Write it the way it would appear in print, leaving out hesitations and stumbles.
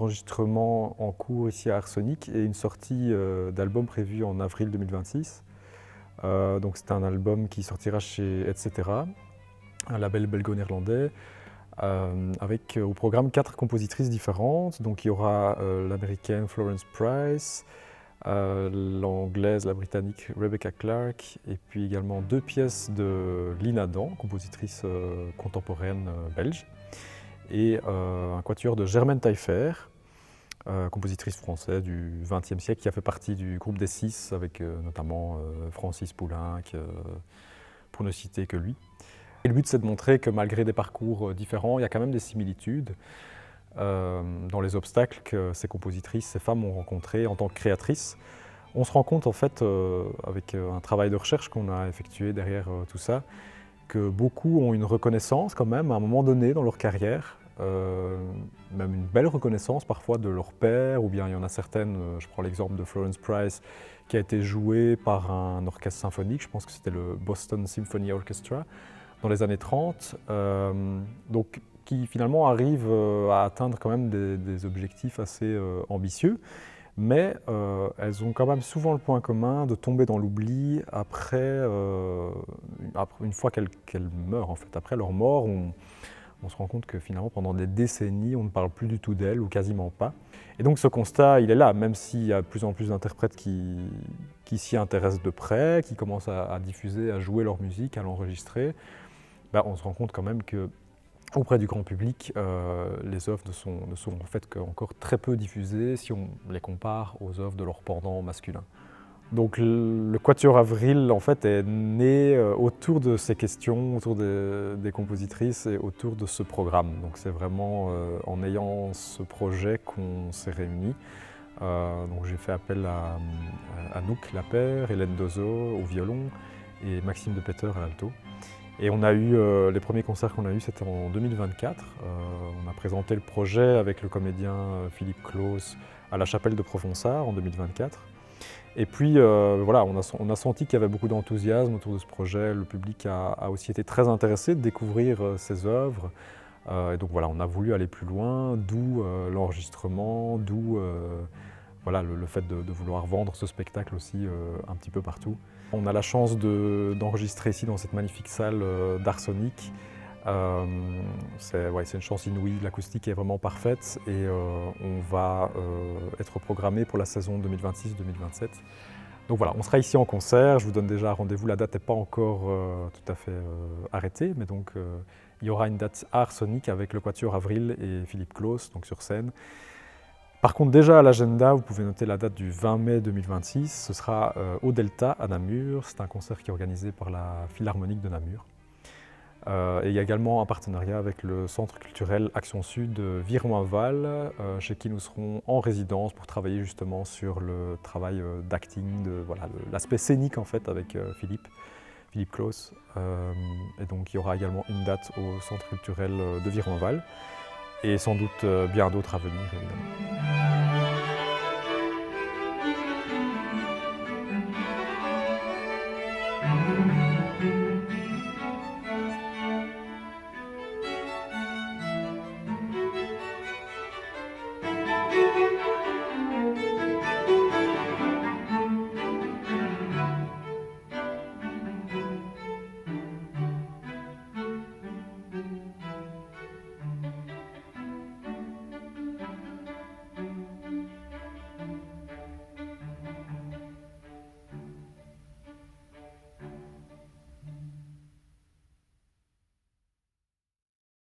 enregistrements en cours ici à Arsenic et une sortie d'album prévue en avril 2026. Donc c'est un album qui sortira chez Etc., un label belgo-néerlandais, avec au programme 4 compositrices différentes. Donc il y aura l'américaine Florence Price, l'anglaise, la britannique Rebecca Clark, et puis également 2 pièces de Lynn Adam, compositrice contemporaine belge, et un quatuor de Germaine Taillefer, compositrice française du XXe siècle, qui a fait partie du groupe des Six, avec notamment Francis Poulenc, pour ne citer que lui. Et le but, c'est de montrer que malgré des parcours différents, il y a quand même des similitudes dans les obstacles que ces compositrices, ces femmes ont rencontrés en tant que créatrices. On se rend compte en fait, avec un travail de recherche qu'on a effectué derrière tout ça, que beaucoup ont une reconnaissance quand même à un moment donné dans leur carrière, même une belle reconnaissance parfois de leur père, ou bien il y en a certaines, je prends l'exemple de Florence Price, qui a été jouée par un orchestre symphonique, je pense que c'était le Boston Symphony Orchestra, dans les années 30, donc qui finalement arrivent à atteindre quand même des objectifs assez ambitieux, mais elles ont quand même souvent le point commun de tomber dans l'oubli après, une fois qu'elles meurent. En fait. Après leur mort, on se rend compte que finalement pendant des décennies, on ne parle plus du tout d'elles ou quasiment pas. Et donc ce constat, il est là, même s'il y a de plus en plus d'interprètes qui s'y intéressent de près, qui commencent à diffuser, à jouer leur musique, à l'enregistrer. On se rend compte quand même qu'auprès du grand public, les œuvres ne sont en fait qu'encore très peu diffusées si on les compare aux œuvres de leur pendant masculin. Donc le Quatuor Avril en fait est né autour de ces questions, autour des compositrices et autour de ce programme. Donc c'est vraiment en ayant ce projet qu'on s'est réunis. Donc j'ai fait appel à Anouk Lapère, Hélène Dozo au violon et Maxime de Peter à l'alto. Et on a eu, les premiers concerts qu'on a eus, c'était en 2024. On a présenté le projet avec le comédien Philippe Claus à la Chapelle de Profonsard en 2024. Et puis voilà, on a senti qu'il y avait beaucoup d'enthousiasme autour de ce projet. Le public a aussi été très intéressé de découvrir ces œuvres. Et donc voilà, on a voulu aller plus loin, d'où l'enregistrement, d'où voilà, le fait de vouloir vendre ce spectacle aussi un petit peu partout. On a la chance d'enregistrer ici dans cette magnifique salle d'Arsenic. C'est une chance inouïe, l'acoustique est vraiment parfaite et on va être programmé pour la saison 2026-2027. Donc voilà, on sera ici en concert, je vous donne déjà rendez-vous, la date n'est pas encore tout à fait arrêtée, mais donc il y aura une date à Arsenic avec le Quatuor Avril et Philippe Claus, donc sur scène. Par contre, déjà à l'agenda, vous pouvez noter la date du 20 mai 2026. Ce sera au Delta à Namur. C'est un concert qui est organisé par la Philharmonique de Namur. Et il y a également un partenariat avec le Centre culturel Action Sud Viroinval, chez qui nous serons en résidence pour travailler justement sur le travail d'acting, voilà, l'aspect scénique en fait avec Philippe Claus. Et donc il y aura également une date au Centre culturel de Viroinval. Et sans doute bien d'autres à venir, évidemment.